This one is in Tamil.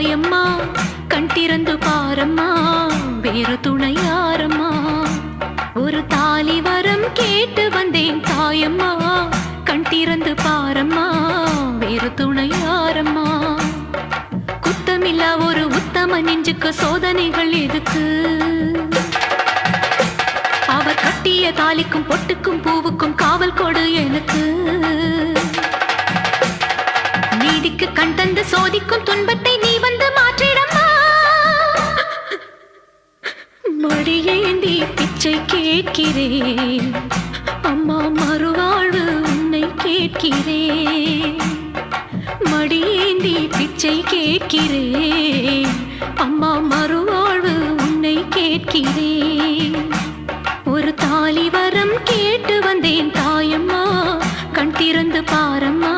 தாயம்மா கண் திறந்து பாரம்மா வேறு துணை யாரம்மா ஒரு தாலி வரம் கேட்டு வந்தேன் தாயம்மா கண் திறந்து பாரம்மா வேறு துணை யாரம்மா குத்தமில்லா ஒரு உத்தம நெஞ்சுக்கு சோதனைகள் எதுக்கு அவர் கட்டிய தாலிக்கும் பொட்டுக்கும் பூவுக்கும் காவல் கொடு எனக்கு நீதிக்கு கண் தந்து சோதிக்கும் துன்பத்தை நீ வந்து மாற்றிடம்மா மடியேந்தி பிச்சை கேட்கிறேன் அம்மா மறுவாழ்வு உன்னை கேட்கிறேன் மடியேந்தி பிச்சை கேட்கிறேன் அம்மா மறுவாழ்வு உன்னை கேட்கிறேன் ஒரு தாலி வரம் கேட்டு வந்தேன் தாயம்மா கண் திறந்து பாரம்மா